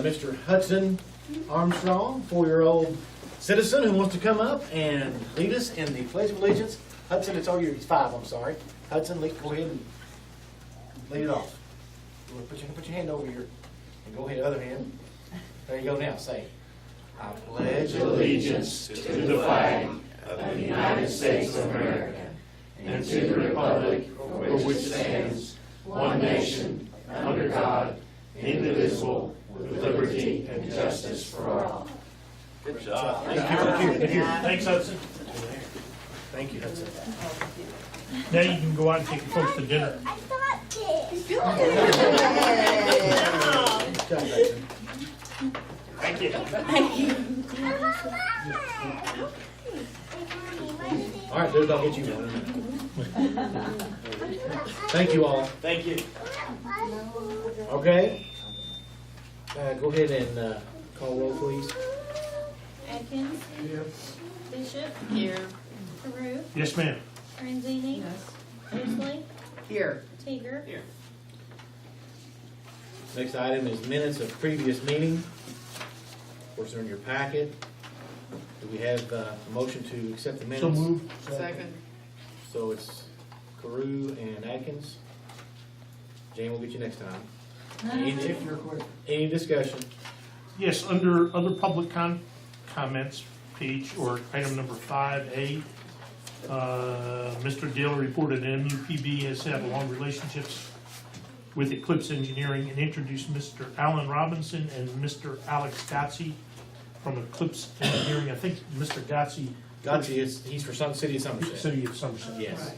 Mr. Hudson Armstrong, 4-year-old citizen who wants to come up and lead us in the Pledge of Allegiance. Hudson, it's all yours. He's 5, I'm sorry. Hudson, go ahead and lead it off. Put your hand over here and go ahead, other hand. There you go now, say, I pledge allegiance to the flag of the United States of America and to the republic for which it stands, one nation, under God, indivisible, with liberty and justice for all. Good job. Thank you. Thanks, Hudson. Thank you, Hudson. Now you can go out and take your folks to dinner. I thought this. Good job, Hudson. Thank you. All right, dude, I'll get you one. Thank you all. Thank you. Okay. Go ahead and call roll, please. Atkins. Here. Bishop. Here. Carew. Yes, ma'am. Franzini. Osley. Here. Teeger. Here. Next item is minutes of previous meeting. Of course, they're in your packet. Do we have a motion to accept the minutes? So moved. Second. So it's Carew and Atkins. Jane will get you next time. Any discussion? Yes, under other public comments page or item number 5A, Mr. Dale reported MUPB has had long relationships with Eclipse Engineering and introduced Mr. Alan Robinson and Mr. Alex Gotzi from Eclipse Engineering. I think Mr. Gotzi. He's for Sun City of Somerset. City of Somerset. Yes.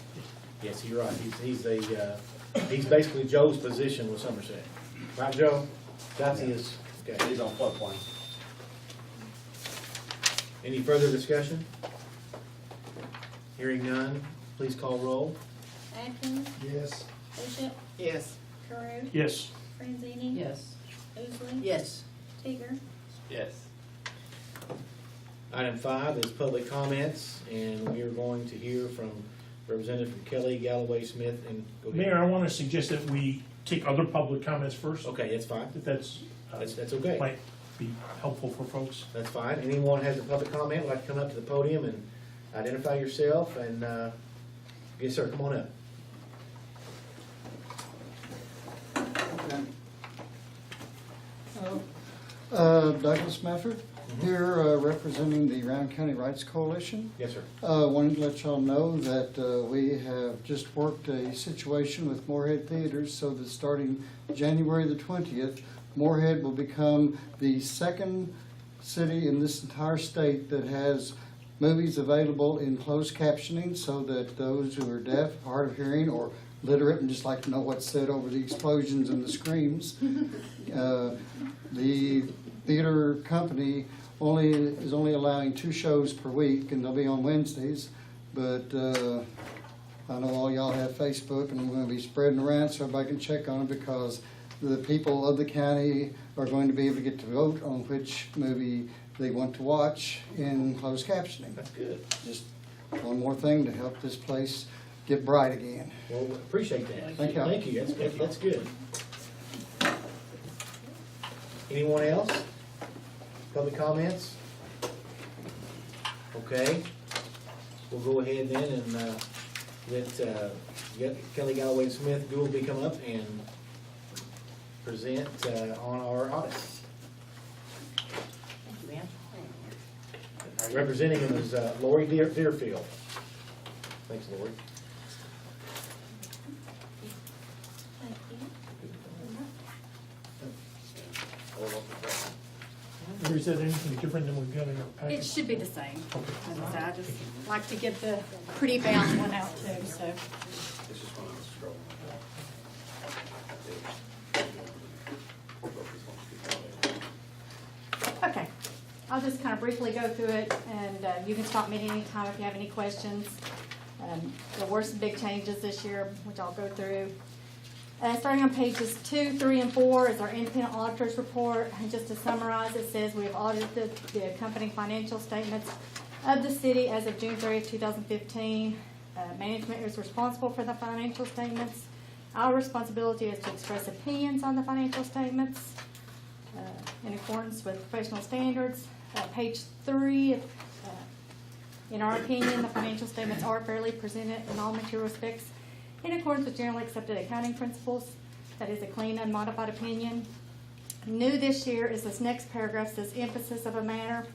Yes, you're right. He's basically Joe's position with Somerset. Right, Joe? Gotzi is, okay. He's on floodplain. Any further discussion? Hearing none, please call roll. Atkins. Yes. Bishop. Yes. Carew. Yes. Franzini. Yes. Osley. Yes. Teeger. Yes. Item 5 is public comments, and we are going to hear from Representative from Kelly, Galloway, Smith, and go ahead. Mayor, I want to suggest that we take other public comments first. Okay, that's fine. If that's, That's okay. might be helpful for folks. That's fine. Anyone has a public comment, would like to come up to the podium and identify yourself, and, yes, sir, come on up. Douglas Mefford, here representing the Round County Rights Coalition. Yes, sir. Wanted to let y'all know that we have just worked a situation with Moorhead Theaters so that starting January the 20th, Moorhead will become the second city in this entire state that has movies available in closed captioning so that those who are deaf, hard of hearing, or literate and just like to know what's said over the explosions and the screams. The theater company is only allowing 2 shows per week, and they'll be on Wednesdays. But I know all y'all have Facebook, and we're going to be spreading around so everybody can check on it, because the people of the county are going to be able to get to vote on which movie they want to watch in closed captioning. That's good. Just one more thing to help this place get bright again. Well, appreciate that. Thank you. Thank you. That's good. Anyone else? Public comments? Okay. We'll go ahead then and let Kelly Galloway Smith Gould come up and present on our audit. Representing him is Lori Deerfield. Thanks, Lori. Thank you. Or is that anything different than we've got in our package? It should be the same. As I said, I just like to get the pretty bound one out too, so. This is when I was scrolling. Okay, I'll just kind of briefly go through it, and you can stop me at any time if you have any questions. There were some big changes this year, which I'll go through. Starting on pages 2, 3, and 4 is our independent auditor's report. And just to summarize, it says we have audited the accompanying financial statements of the city as of June 30th, 2015. Management is responsible for the financial statements. Our responsibility is to express opinions on the financial statements. in accordance with professional standards. Page 3, in our opinion, the financial statements are fairly presented in all material respects in accordance with generally accepted accounting principles. That is a clean, unmodified opinion. New this year is this next paragraph says emphasis of a matter.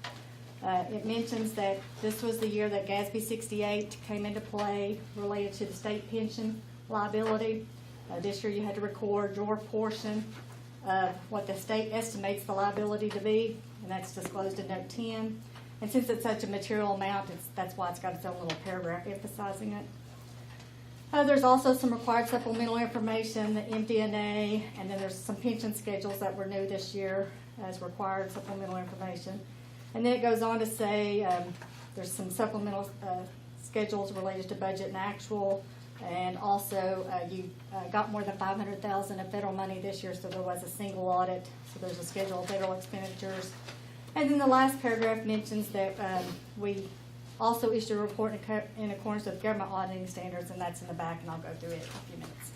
It mentions that this was the year that GASB 68 came into play related to the state pension liability. This year you had to record your portion of what the state estimates the liability to be, and that's disclosed in note 10. And since it's such a material amount, that's why it's got its own little paragraph emphasizing it. There's also some required supplemental information, the MD&A, and then there's some pension schedules that were new this year as required supplemental information. And then it goes on to say there's some supplemental schedules related to budget and actual, and also you got more than $500,000 of federal money this year, so there was a single audit. So there's a schedule of federal expenditures. And then the last paragraph mentions that we also issued a report in accordance with government auditing standards, and that's in the back, and I'll go through it in a few minutes.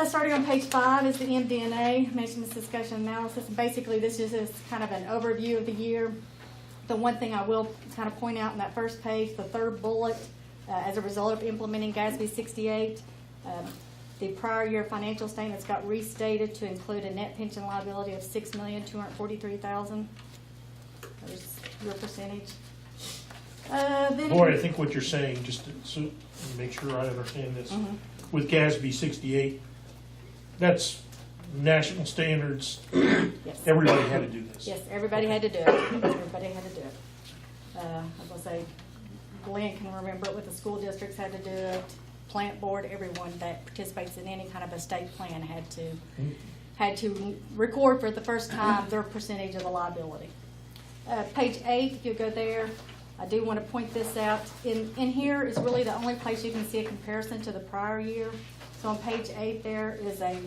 Starting on page 5 is the MD&A, Maintenance Discussion Analysis. And basically, this is just kind of an overview of the year. The one thing I will kind of point out in that first page, the third bullet, as a result of implementing GASB 68, the prior year financial statements got restated to include a net pension liability of $6,243,000. There's your percentage. Boy, I think what you're saying, just to make sure I understand this, with GASB 68, that's national standards. Yes. Everybody had to do this. Yes, everybody had to do it. Everybody had to do it. I was going to say, Glenn can remember it with the school districts had to do it. Plant board, everyone that participates in any kind of a state plan had to record for the first time their percentage of the liability. Page 8, if you go there, I do want to point this out. In here is really the only place you can see a comparison to the prior year. So on page 8 there is a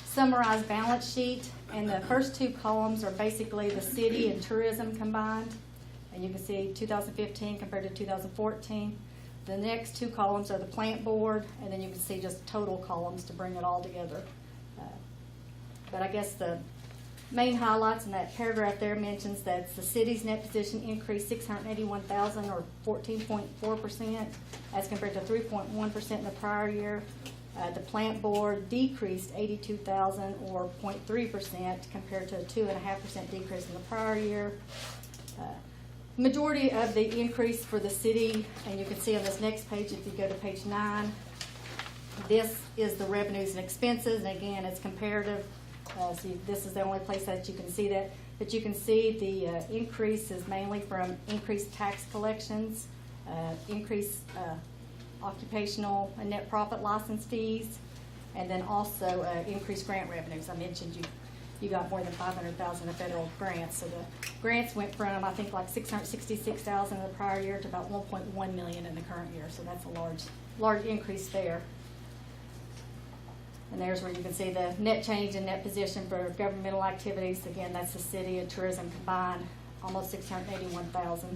summarized balance sheet, and the first two columns are basically the city and tourism combined. And you can see 2015 compared to 2014. The next two columns are the plant board, and then you can see just total columns to bring it all together. But I guess the main highlights in that paragraph there mentions that the city's net position increased $681,000 or 14.4% as compared to 3.1% in the prior year. The plant board decreased $82,000 or 0.3% compared to a 2.5% decrease in the prior year. Majority of the increase for the city, and you can see on this next page if you go to page 9, this is the revenues and expenses, and again it's comparative. So this is the only place that you can see that. But you can see the increase is mainly from increased tax collections, increased occupational and net profit license fees, and then also increased grant revenues. I mentioned you got more than $500,000 of federal grants. So the grants went from, I think, like $666,000 in the prior year to about $1.1 million in the current year. So that's a large increase there. And there's where you can see the net change in net position for governmental activities. Again, that's the city and tourism combined, almost $681,000.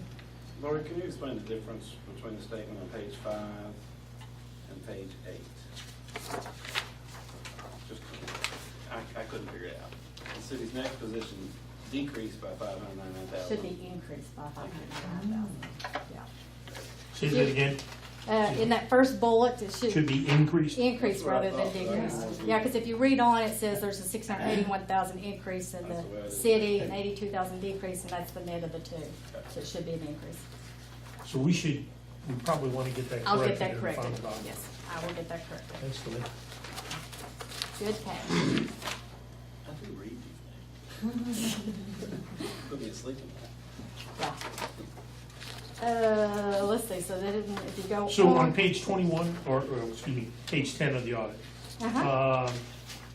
Lori, can you explain the difference between the statement on page 5 and page 8? Just, I couldn't figure it out. The city's net position decreased by $599,000. Should be increased by $599,000. Yeah. Say that again. In that first bullet, it Should be increased. increase That's what I rather than thought. decrease. Yeah, because if you read on, it says there's a $681,000 increase in That's the way I the did it. city and $82,000 decrease, and that's the net of the two. So it should be an increase. So we probably want to get that I'll corrected. get that in the corrected. final document. Yes, I will get that corrected. Thanks, Glenn. Good catch. I do read these things. Put me asleep in that. Yeah. Let's see, so that didn't, if you go. So on page 21, or excuse me, page 10 of the audit,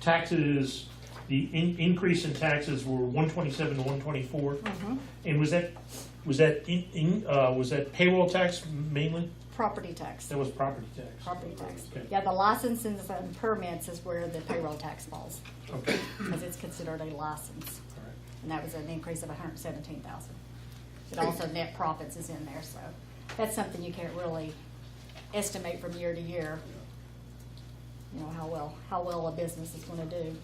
taxes, the increase in taxes were 127 to 124. And was that payroll tax mainly? Property tax. That was property tax. Property tax. Okay. Yeah, the licenses and permits is where the payroll tax falls, Okay. because it's considered a license. All right. And that was an increase of $117,000. But also net profits is in there, so that's something you can't really estimate from year to year. You know, how well a business is gonna do.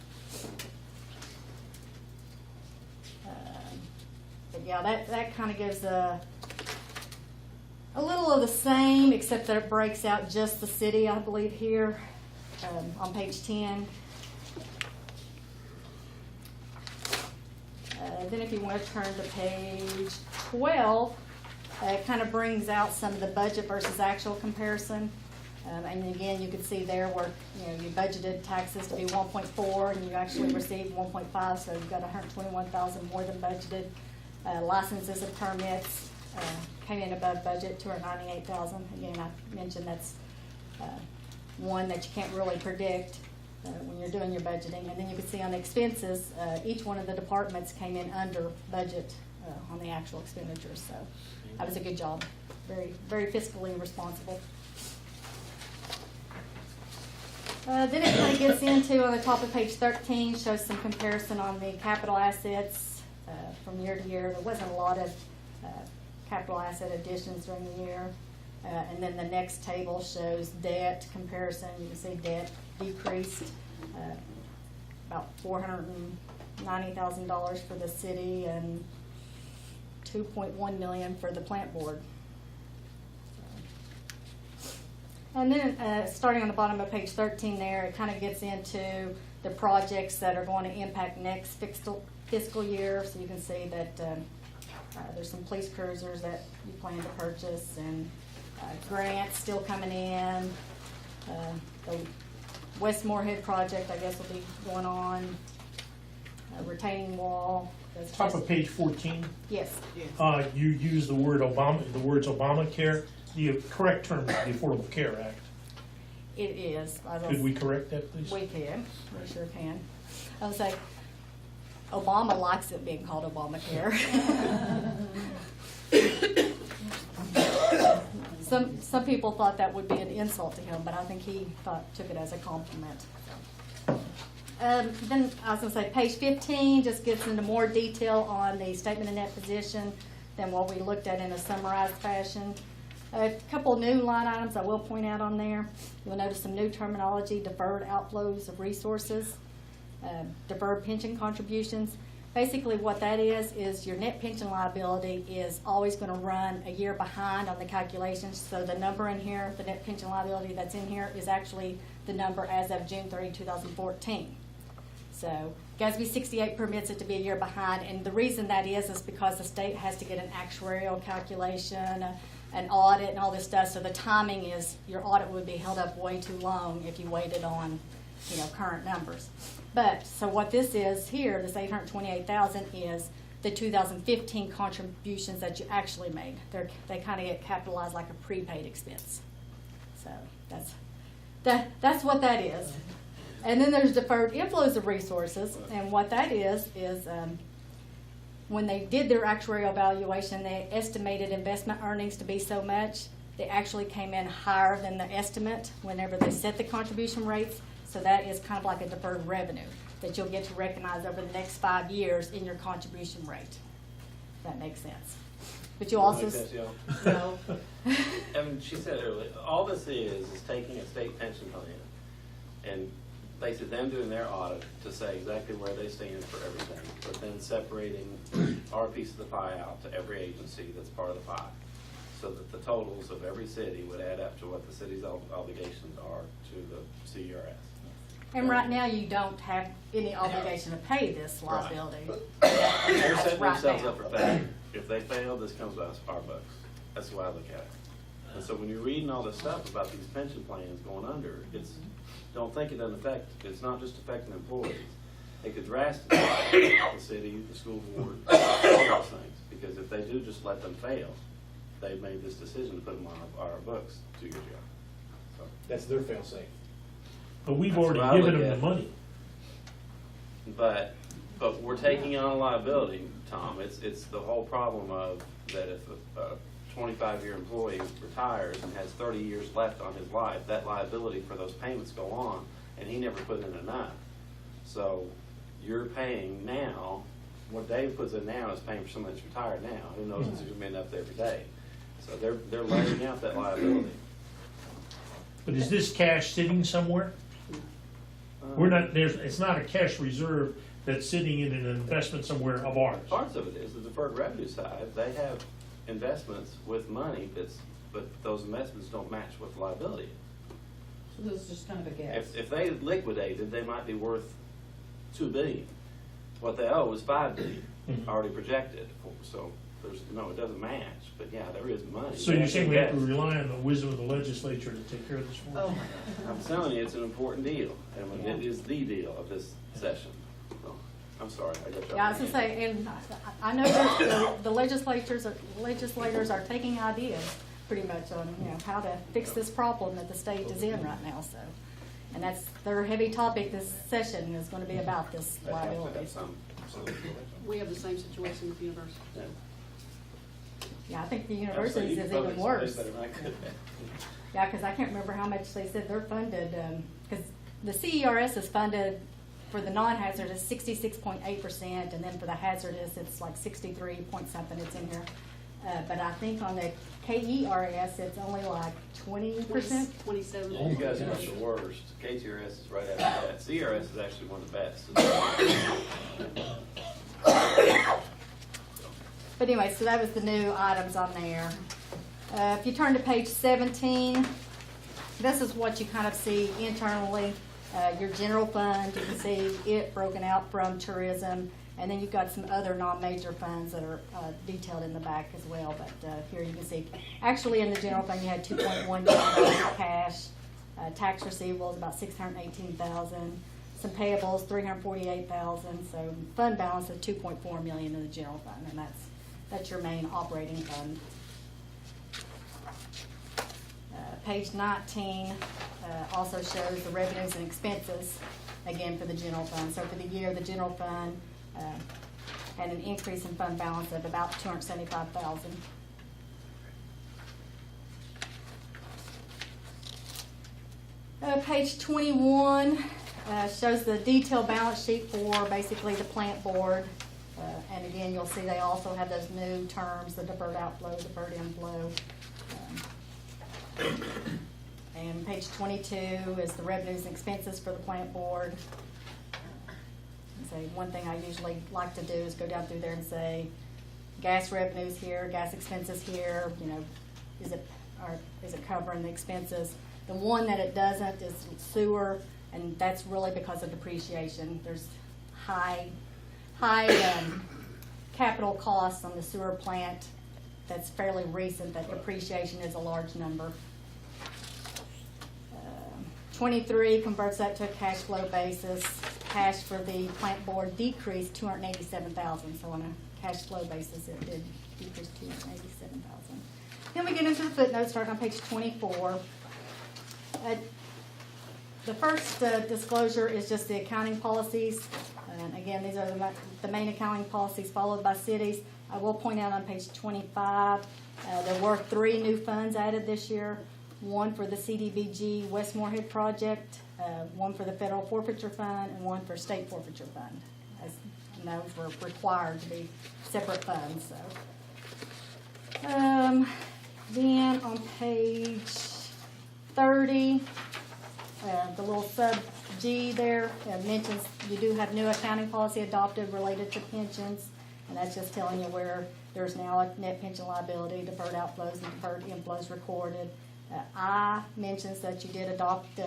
yeah, that kind of gives a little of the same, except that it breaks out just the city, I believe, here, on page 10. Then if you want to turn to page 12, it kind of brings out some of the budget versus actual comparison. And again, you can see there where, you budgeted taxes to be 1.4 and you actually received 1.5, so you've got 121,000 more than budgeted. Licenses and permits came in above budget, 298,000. Again, I mentioned that's one that you can't really predict when you're doing your budgeting. And then you can see on the expenses, each one of the departments came in under budget on the actual expenditures. So that was a good job. Very, very fiscally responsible. Then it kind of gets into, on the top of page 13, shows some comparison on the capital assets from year to year. There wasn't a lot of capital asset additions during the year. And then the next table shows debt comparison. You can see debt decreased about $490,000 for the city and $2.1 million for the plant board. And then starting on the bottom of page 13 there, it kind of gets into the projects that are going to impact next fiscal year. So you can see that there's some police cruisers that you plan to purchase, and grants still coming in. The West Moorhead project, I guess, will be going on. Retaining wall. That's Top just- of page 14, Yes. you use the words Obamacare. The correct term is the Affordable Care Act. It is. Could we correct that, please? We can. We sure can. I would say Obama likes it being called Obamacare. Some people thought that would be an insult to him, but I think he took it as a compliment. Then I was going to say page 15 just gets into more detail on the statement of net position than what we looked at in a summarized fashion. A couple new line items I will point out on there. You'll notice some new terminology: deferred outflows of resources, deferred pension contributions. Basically what that is your net pension liability is always going to run a year behind on the calculations. So the number in here, the net pension liability that's in here, is actually the number as of June 30, 2014. So GASB 68 permits it to be a year behind, and the reason that is because the state has to get an actuarial calculation, an audit, and all this stuff. So the timing is your audit would be held up way too long if you waited on, current numbers. But so what this is here, this $828,000, is the 2015 contributions that you actually made. They kind of get capitalized like a prepaid expense. So that's what that is. And then there's deferred inflows of resources, and what that is when they did their actuarial evaluation, they estimated investment earnings to be so much. They actually came in higher than the estimate whenever they set the contribution rates. So that is kind of like a deferred revenue that you'll get to recognize over the next 5 years in your contribution rate. If that makes sense. But you also... Like that, y'all? No. She said earlier, all this is taking a state pension plan and basically them doing their audit to say exactly where they stand for everything, but then separating our piece of the pie out to every agency that's part of the pie, so that the totals of every city would add up to what the city's obligations are to the CRS. And right now, you don't have any obligation to pay this liability. They're setting Right themselves now. up for failure. If they fail, this comes to us, our bucks. That's the way I look at it. And so when you're reading all this stuff about these pension plans going under, don't think it doesn't affect, it's not just affecting employees. It could drastically affect the city, the school board, all those things. Because if they do just let them fail, they've made this decision to put them on our books 2 years ago. So, That's their fail-safe. But we've That's already what I given look them at. the money. But we're taking on a liability, Tom. It's the whole problem of that if a 25-year employee retires and has 30 years left on his life, that liability for those payments go on, and he never put in enough. So you're paying now, what Dave puts in now is paying for someone that's retired now. Who knows if there's going to be enough there every day. So they're laying out that liability. But is this cash sitting somewhere? We're not, it's not a cash reserve that's sitting in an investment somewhere of ours. Parts of it is the deferred revenue side. They have investments with money but those investments don't match what the liability is. So this is just kind of a guess. If they liquidated, they might be worth $2 billion. What they owe is $5 billion, Mhm. already projected. So it doesn't match, but yeah, there is money. So you're saying we have to Yes. rely on the wisdom of the legislature to take care of this for us? Oh, my God. I'm telling you, it's an important deal, and it Yeah. is the deal of this session. So, I'm sorry, I got you. Yeah, I was gonna say, and I know that the legislators are taking ideas pretty much on, how to fix this problem that the state is in right now, so. And that's their heavy topic this session is gonna be about this liability. We have the same situation with the university. Yeah, I think the universities is even worse. Better than I could. Yeah, because I can't remember how much they said they're funded, because the CERS is funded for the non-hazardous 66.8%, and then for the hazardous, it's like 63 point something, it's in here. But I think on the KERS, it's only like 20%. 27. You guys are the worst. KTRS is right after that. CRS is actually one of the best. But anyway, so that was the new items on there. If you turn to page 17, this is what you kind of see internally. Your general fund, you can see it broken out from tourism, and then you've got some other non-major funds that are detailed in the back as well. But here you can see, actually in the general fund, you had $2.1 million of cash, tax receivables about $618,000, some payables $348,000. So fund balance of $2.4 million in the general fund, and that's your main operating fund. Page 19 also shows the revenues and expenses, again, for the general fund. So for the year, the general fund had an increase in fund balance of about $275,000. Page 21 shows the detailed balance sheet for basically the plant board. And again, you'll see they also have those new terms, the deferred outflow, deferred inflow. And page 22 is the revenues and expenses for the plant board. And say, one thing I usually like to do is go down through there and say, gas revenues here, gas expenses here, is it covering the expenses? The one that it doesn't is sewer, and that's really because of depreciation. There's high capital costs on the sewer plant that's fairly recent, that depreciation is a large number. 23 converts that to a cash flow basis. Cash for the plant board decreased $287,000, so on a cash flow basis it did decrease $287,000. Then we get into the footnotes starting on page 24. The first disclosure is just the accounting policies. And again, these are the main accounting policies followed by cities. I will point out on page 25, there were 3 new funds added this year. One for the CDBG West Morehead project, one for the Federal Forfeiture Fund, and one for State Forfeiture Fund. And those were required to be separate funds. So, then on page 30, the little sub G there mentions you do have new accounting policy adopted related to pensions, and that's just telling you where there's now a net pension liability, deferred outflows and deferred inflows recorded. I mentions that you did adopt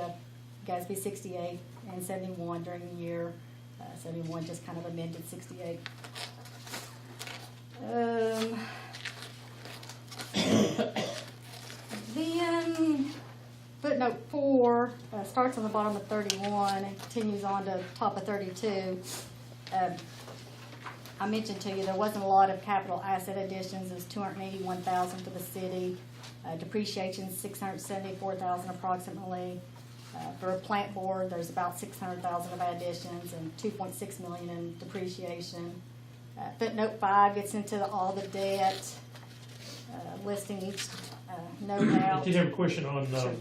GASB 68 and 71 during the year. 71 just kind of amended 68. Then footnote 4 starts on the bottom of 31 and continues on to top of 32. I mentioned to you there wasn't a lot of capital asset additions. It's $281,000 for the city. Depreciation $674,000 approximately. For a plant board, there's about $600,000 of additions and $2.6 million in depreciation. Footnote 5 gets into all the debt, listing each note I out. did have a question on Sure.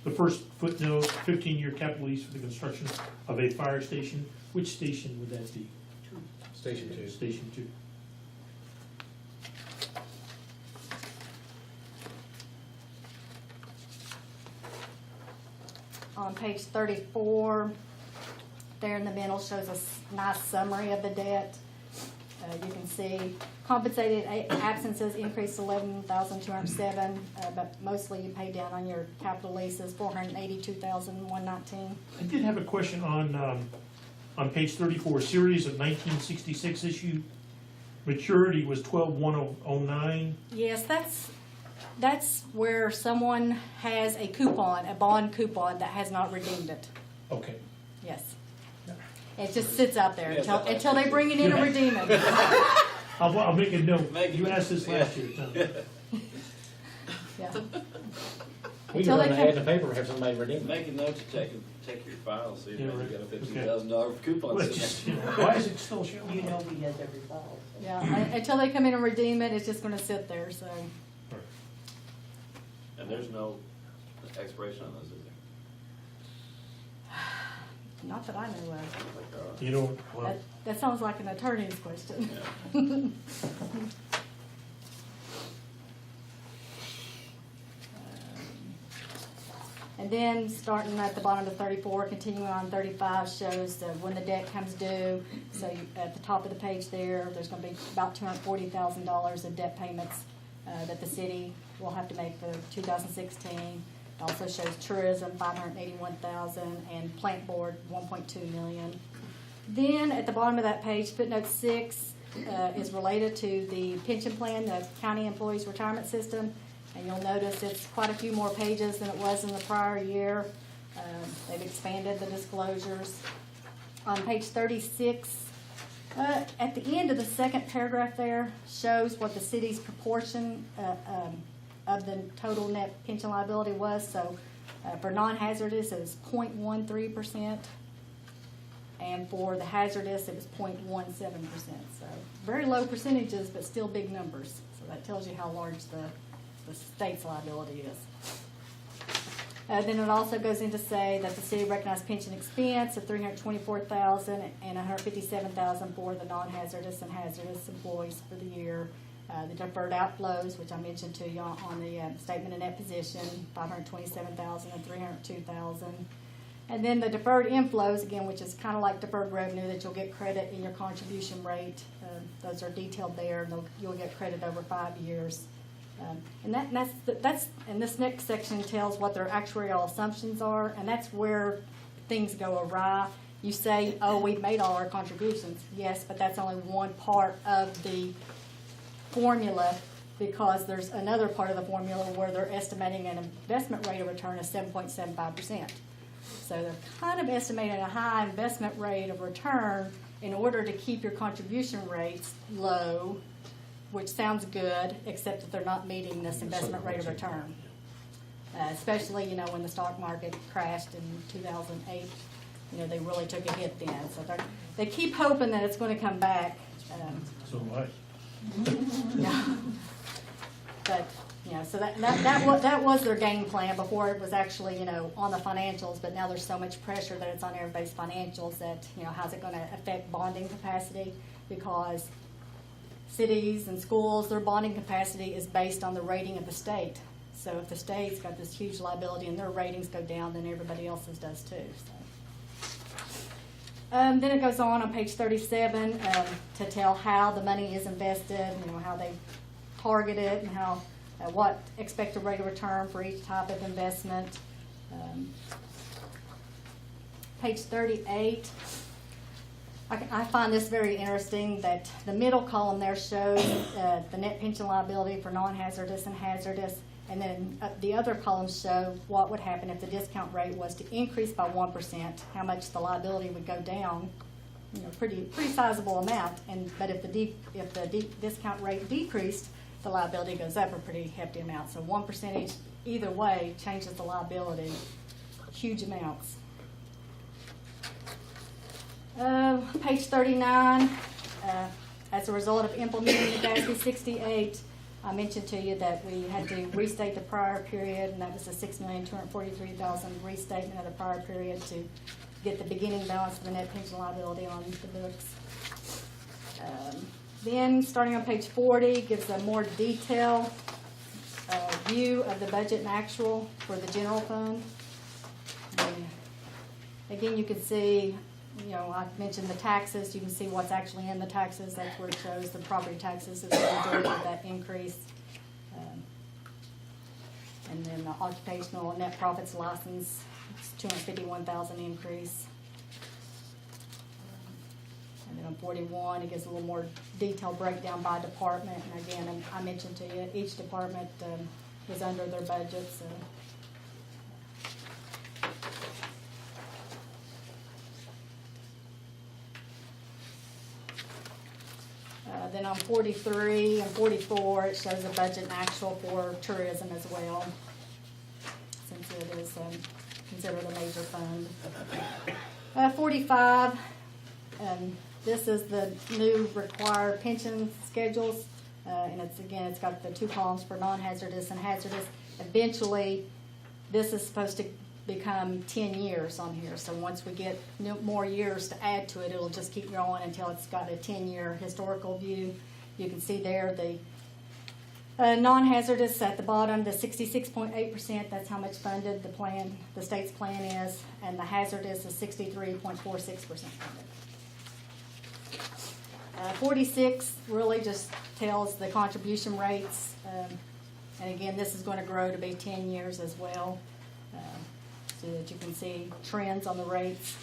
the first footnote, 15-year capital lease for the construction of a fire station. Which station would that be? Station 2. Station 2. On page 34, there in the middle shows us nice summary of the debt. You can see compensated absences increased 11,207, but mostly you pay down on your capital leases, 482,119. I did have a question on page 34, series of 1966 issue. Maturity was 12/109. Yes, that's where someone has a coupon, a bond coupon that has not redeemed it. Okay. Yes. It just sits out there until they bring it in and redeem it. I'll make a note. Make it- You asked this last year, Tom. Yeah. We Until can run they an ad in the paper, have somebody redeem it. Make a note to check your file, see if Yeah, you right. got a Okay. $15,000 coupon Well, sitting it's there. just, why is it still showing? You know he has every file. Yeah, until they come in and redeem it, it's just gonna sit there, so. And there's no expiration on those, is there? Not that I know of. Like, You know, well, That sounds like an attorney's question. yeah. And then, starting at the bottom of 34, continuing on 35, shows when the debt comes due. So at the top of the page there's going to be about $240,000 of debt payments that the city will have to make for 2016. It also shows tourism, $581,000, and plant board, $1.2 million. Then, at the bottom of that page, footnote 6 is related to the pension plan, the county employees retirement system. And you'll notice it's quite a few more pages than it was in the prior year. They've expanded the disclosures. On page 36, at the end of the second paragraph there, shows what the city's proportion of the total net pension liability was. So for non-hazardous, it was 0.13%. And for the hazardous, it was 0.17%. So very low percentages, but still big numbers. So that tells you how large the state's liability is. Then it also goes in to say that the city recognized pension expense of $324,000 and $157,000 for the non-hazardous and hazardous employees for the year. The deferred outflows, which I mentioned to you on the statement of net position, $527,000 and $302,000. And then the deferred inflows, again, which is kind of like deferred revenue that you'll get credit in your contribution rate. Those are detailed there, and you'll get credit over 5 years. And and this next section tells what their actuarial assumptions are, and that's where things go awry. You say, oh, we've made all our contributions. Yes, but that's only one part of the formula, because there's another part of the formula where they're estimating an investment rate of return of 7.75%. So they're kind of estimating a high investment rate of return in order to keep your contribution rates low, which sounds good, except that they're not meeting this investment rate of return. Especially, when the stock market crashed in 2008, they really took a hit then. So they keep hoping that it's going to come back. so what? Yeah. But, so that was their game plan before it was actually, on the financials, but now there's so much pressure that it's on everybody's financials that, how's it going to affect bonding capacity? Because cities and schools, their bonding capacity is based on the rating of the state. So if the state's got this huge liability and their ratings go down, then everybody else's does too. So. Then it goes on page 37 to tell how the money is invested, how they target it, and how what expected rate of return for each type of investment. Page 38. I find this very interesting that the middle column there shows the net pension liability for non-hazardous and hazardous, and then the other columns show what would happen if the discount rate was to increase by 1%, how much the liability would go down, pretty sizable amount. But if the discount rate decreased, the liability goes up a pretty hefty amount. So 1% either way changes the liability huge amounts. Page 39, as a result of implementing the GASB 68, I mentioned to you that we had to restate the prior period, and that was the $6,243,000 restatement of the prior period to get the beginning balance of the net pension liability on the books. Then, starting on page 40, gives a more detailed view of the budget and actual for the general fund. And again, you can see you know, I mentioned the taxes, you can see what's actually in the taxes, that's where it shows the property taxes is the majority of that increase. And then the occupational net profits license, it's 251,000 increase. And then on 41, it gives a little more detailed breakdown by department, and again, I mentioned to you, each department was under their budget, so. Then on 43 and 44, it shows a budget and actual for tourism as well, since it is considered a major fund. 45, this is the new required pension schedules, and it's got the 2 columns for non-hazardous and hazardous. Eventually, this is supposed to become 10 years on here, so once we get more years to add to it, it'll just keep going until it's got a 10-year historical view. You can see there the non-hazardous at the bottom, the 66.8%, that's how much funded the state's plan is, and the hazardous is 63.46% funded. 46 really just tells the contribution rates, and again, this is going to grow to be 10 years as well, so that you can see trends on the rates.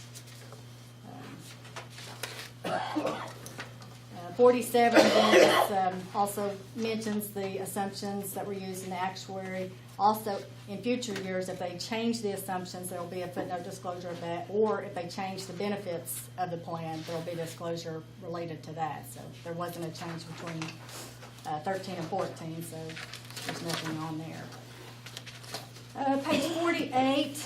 47 then also mentions the assumptions that were used in the actuary. Also, in future years, if they change the assumptions, there will be a footnote disclosure of that, or if they change the benefits of the plan, there will be disclosure related to that. So there wasn't a change between 13 and 14, so there's nothing on there. Page 48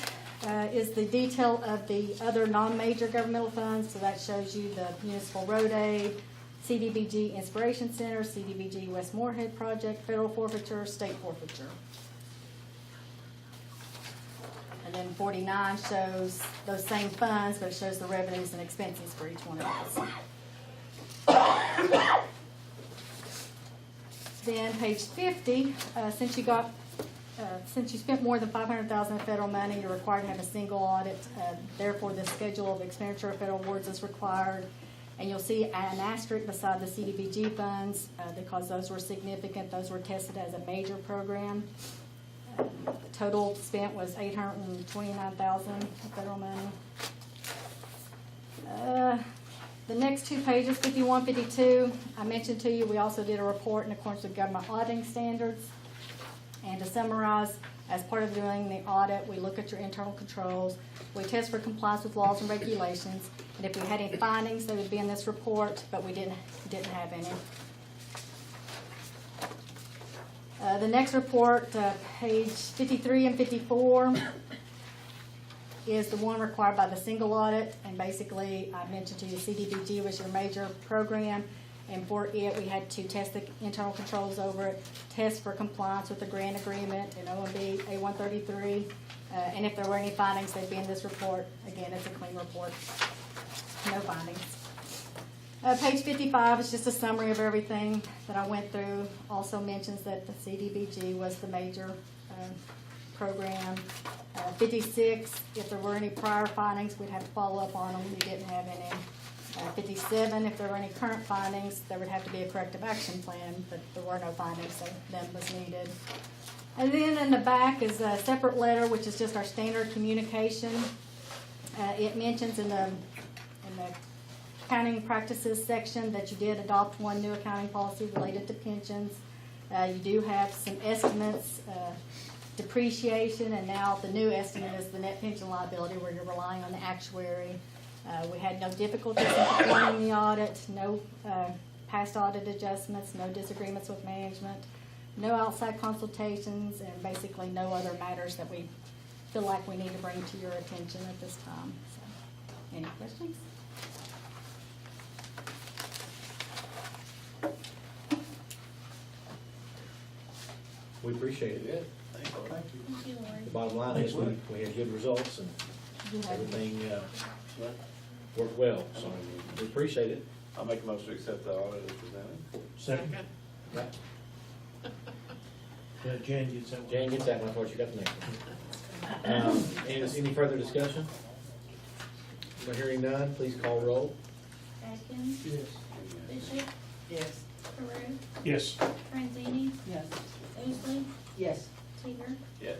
is the detail of the other non-major governmental funds, so that shows you the municipal road aid, CDBG Inspiration Center, CDBG West Morehead Project, federal forfeiture, state forfeiture. And then 49 shows those same funds, but it shows the revenues and expenses for each one of those. Then page 50, since you spent more than $500,000 in federal money, you're required to have a single audit. Therefore, the schedule of expenditure of federal awards is required. And you'll see an asterisk beside the CDBG funds because those were significant. Those were tested as a major program. The total spent was $829,000 of federal money. The next 2 pages, 51, 52, I mentioned to you we also did a report in accordance with government auditing standards. And to summarize, as part of doing the audit, we look at your internal controls, we test for compliance with laws and regulations, and if we had any findings, they would be in this report, but we didn't have any. The next report, page 53 and 54, is the one required by the single audit, and basically, I mentioned to you CDBG was your major program, and for it, we had to test the internal controls over it, test for compliance with the grant agreement and OMB A133, and if there were any findings, they'd be in this report. Again, it's a clean report, no findings. Page 55 is just a summary of everything that I went through. Also mentions that the CDBG was the major program. 56, if there were any prior findings, we'd have to follow up on them. We didn't have any. 57, if there were any current findings, there would have to be a corrective action plan, but there were no findings, so none was needed. And then in the back is a separate letter, which is just our standard communication. It mentions in the accounting practices section that you did adopt one new accounting policy related to pensions. You do have some estimates, depreciation, and now the new estimate is the net pension liability, where you're relying on the actuary. We had no difficulties in performing the audit, no past audit adjustments, no disagreements with management, no outside consultations, and basically no other matters that we feel like we need to bring to your attention at this time. So, any questions? We appreciate it. Thank you. Thank you, Lori. The bottom line is we had good results and You have- everything worked well, so we appreciate it. I'll make a motion to accept the audit as presented. Second. Jan gets that one. Jan gets that one, I thought you got the next one. Any further discussion? discussion or hearing none, please call roll. Atkins, Bishop, Yes. Peru, Yes. Franzini, Yes. Osley, Yes. Seeger. Yes.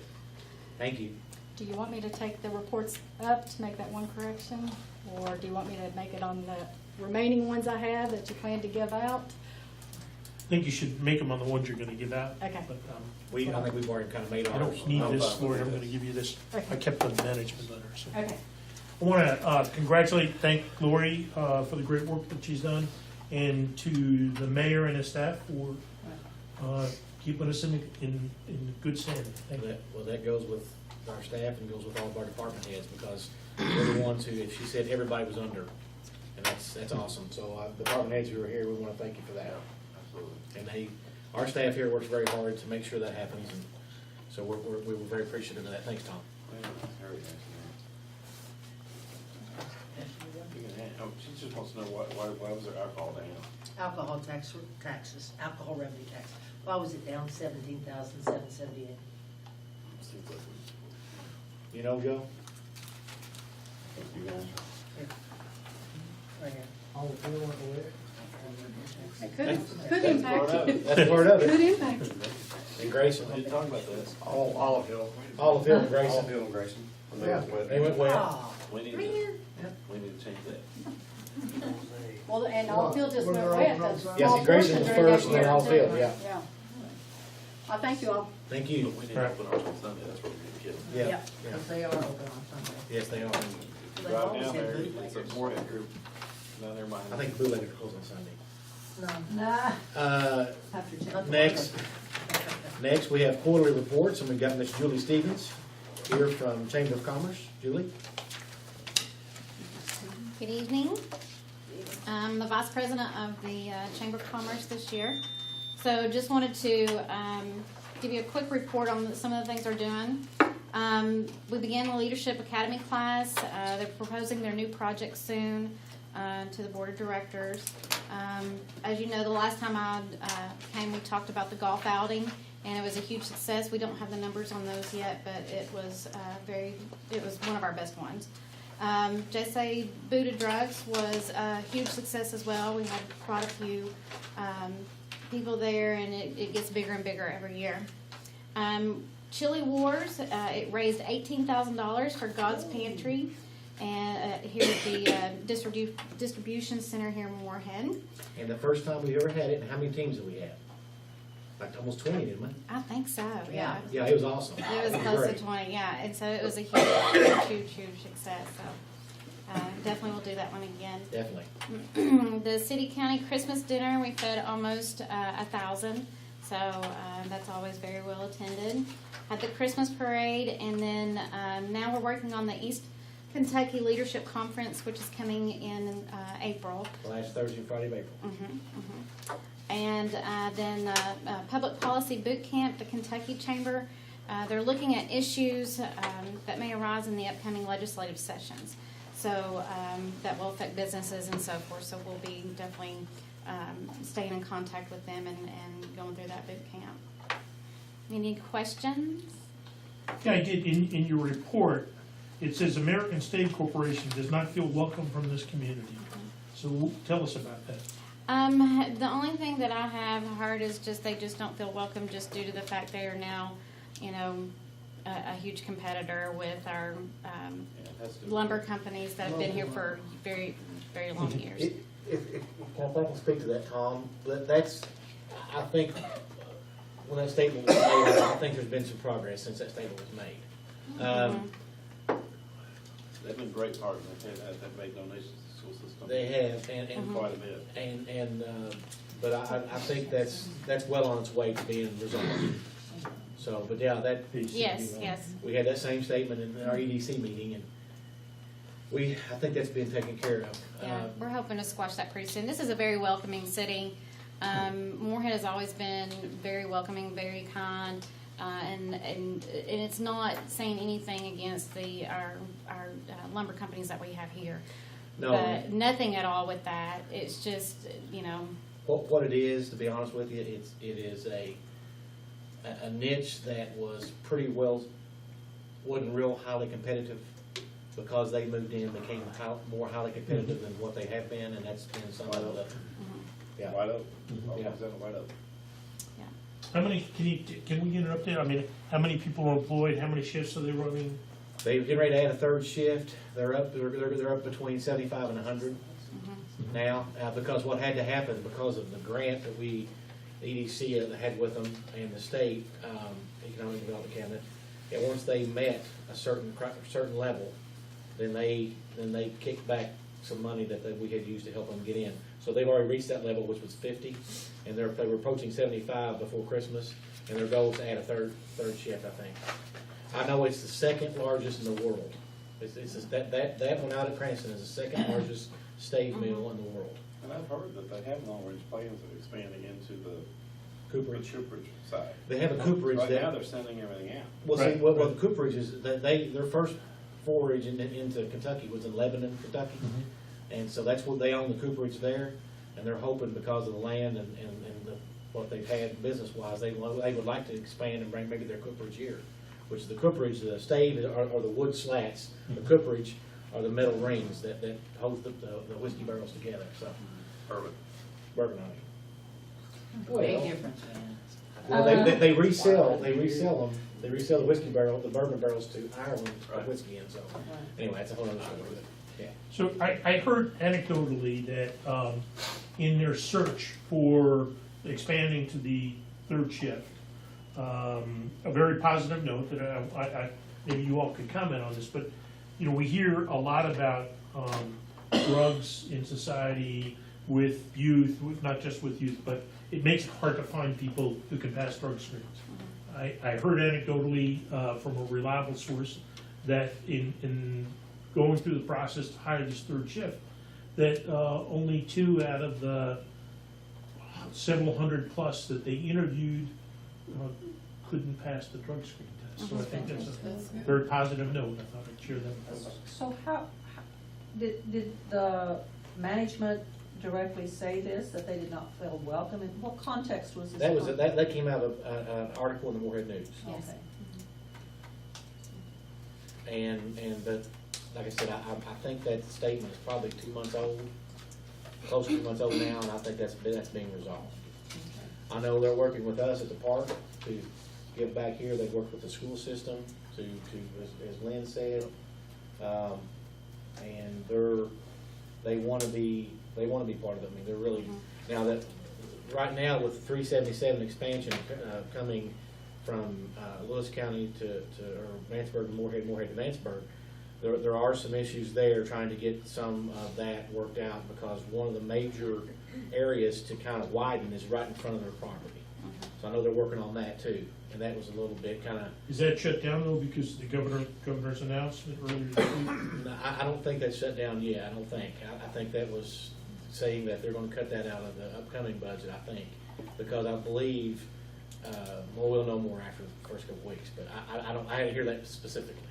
Thank you. Do you want me to take the reports up to make that one correction? Or do you want me to make it on the remaining ones I have that you plan to give out? I think you should make them on the ones you're gonna give out. Okay. But, I think we've already kind of made I ours. don't need I'm this, fine with Lori, I'm this. gonna give you this. Okay. I kept the management letter, so. Okay. I wanna thank Lori for the great work that she's done, and to the mayor and his staff for keeping us in good standing. Thank you. Well, that goes with our staff and goes with all of our department heads, because we're the ones who, if she said everybody was under, and that's awesome. So, department heads who are here, we want to thank you for that. Absolutely. And our staff here works very hard to make sure that happens, and so we were very appreciative of that. Thanks, Tom. She just wants to know why was there alcohol down? Alcohol taxes, alcohol revenue tax. Why was it down 17,778? Seems like You know, Joe? you guys. Right here. It could impact it. That's part of Could it. impact it. And Grayson, We didn't talk about this. All of Hill. all of Hill and All Grayson, of Hill and Grayson. When they yeah, went with- they went well. Aw, We need man. to change that. Well, and Allfield just went wet. That's a Yeah, small see, Grayson portion was during that first and then year, Allfield, too. yeah. Yeah. Well, thank you all. Thank you. We need to open ours on Sunday, that's what we need to get. Yeah, Yep, yeah. because they are open on Sunday. Yes, they are. If you They've drive always down had there, bootleggers. it's a Moorhead group. No, never mind. I think bootleggers are closed on Sunday. No. Have to check. Next, we have quarterly reports, and we've got Miss Julie Stevens here from Chamber of Commerce. Julie? Good evening. I'm the Vice President of the Chamber of Commerce this year. So just wanted to give you a quick report on some of the things they're doing. We began the Leadership Academy class. They're proposing their new project soon to the Board of Directors. As you know, the last time I came, we talked about the golf outing, and it was a huge success. We don't have the numbers on those yet, but it was one of our best ones. J.S.A. Buddha Drugs was a huge success as well. We had quite a few people there, and it gets bigger and bigger every year. Chili Wars, it raised $18,000 for God's Pantry, and here at the distribution center here in Moorhead. And the first time we've ever had it, and how many teams did we have? Like almost 20, didn't we? I think so, yeah. Yeah, it was awesome. It was close great. to 20, yeah, and so it was a huge success, so definitely we'll do that one again. Definitely. The city-county Christmas dinner, we fed almost 1,000, so that's always very well attended. Had the Christmas parade, and then now we're working on the East Kentucky Leadership Conference, which is coming in April. Last Thursday and Friday of April. And then Public Policy Boot Camp, the Kentucky Chamber. They're looking at issues that may arise in the upcoming legislative sessions. So that will affect businesses and so forth. So we'll be definitely staying in contact with them and going through that boot camp. Any questions? Yeah, I did, in your report, it says American State Corporation does not feel welcome from this community. So tell us about that. The only thing that I have heard is they just don't feel welcome just due to the fact they are now, a huge competitor with our lumber companies that have been here for very, very long years. If I can speak to that, Tom, that's, I think, when that statement was made, I think there's been some progress since that statement was made. They've been great partners, they've made donations to the school system. They have, and Quite a bit. but I think that's well on its way to being resolved. So, but yeah, that. Yes, yes. We had that same statement in our EDC meeting, and I think that's been taken care of. Yeah, we're hoping to squash that pretty soon. This is a very welcoming city. Moorhead has always been very welcoming, very kind, and it's not saying anything against our lumber companies that we have here. No. But nothing at all with that. It's just, What it is, to be honest with you, it is a niche that was pretty well, wasn't real highly competitive because they moved in, became more highly competitive than what they have been, and that's been some of the, yeah. Wide open. Yeah. Always been wide open. How many, can we get an update? I mean, how many people are employed? How many shifts are they running? They're getting ready to add a third shift. They're up between 75 and 100 now, because what had to happen, because of the grant that we, EDC had with them and the state, Economic Development Cabinet, and once they met a certain level, then they kicked back some money that we had used to help them get in. So they've already reached that level, which was 50, and they were approaching 75 before Christmas, and their goal is to add a third shift, I think. I know it's the second largest in the world. That one out at Cranston is the second largest stave mill in the world. And I've heard that they have long-range plans of expanding into the Cooperage. Cooperage side. They have a cooperage Right that. now, they're sending everything out. Well, see, Right, well, right. the cooperage is, that their first forage into Kentucky was in Lebanon, Kentucky. And so that's what, they own the cooperage there, and they're hoping because of the land and what they've had business-wise, they would like to expand and bring maybe their cooperage here. Which the cooperage, the stave are the wood slats, the cooperage are the metal rings that hold the whiskey barrels together, so. Bourbon on it. Big difference, man. Well, they resell them, they resell the whiskey barrel, the bourbon barrels to Ireland for whiskey, and so, anyway, that's a whole other story, but, yeah. So I heard anecdotally that in their search for expanding to the third shift, a very positive note that I maybe you all could comment on this, but you know, we hear a lot about drugs in society with youth, not just with youth, but it makes it hard to find people who can pass drug screens. I heard anecdotally from a reliable source that in going through the process to hire this third shift, that only 2 out of the several hundred plus that they interviewed couldn't pass the drug screen test. So I think that's a very positive note. I thought I'd share that with us. So how did the management directly say this, that they did not feel welcome? In what context was this? That came out of an article in the Morehead News. Okay. But, like I said, I think that statement is probably 2 months old, close to 2 months old now, and I think that's being resolved. I know they're working with us at the park to give back here. They've worked with the school system to as Lynn said, and they want to be part of it. I mean, they're really now that right now with the 377 expansion coming from Lewis County to Vanceburg, Morehead to Vanceburg. There are some issues there trying to get some of that worked out, because one of the major areas to kind of widen is right in front of their property. So I know they're working on that too, and that was a little bit kind of. Is that shut down though because of the governor's announcement earlier this week? No, I don't think that's shut down yet. I don't think. I think that was saying that they're going to cut that out of the upcoming budget. I think because I believe we'll know more after the first couple weeks, but I didn't hear that specifically.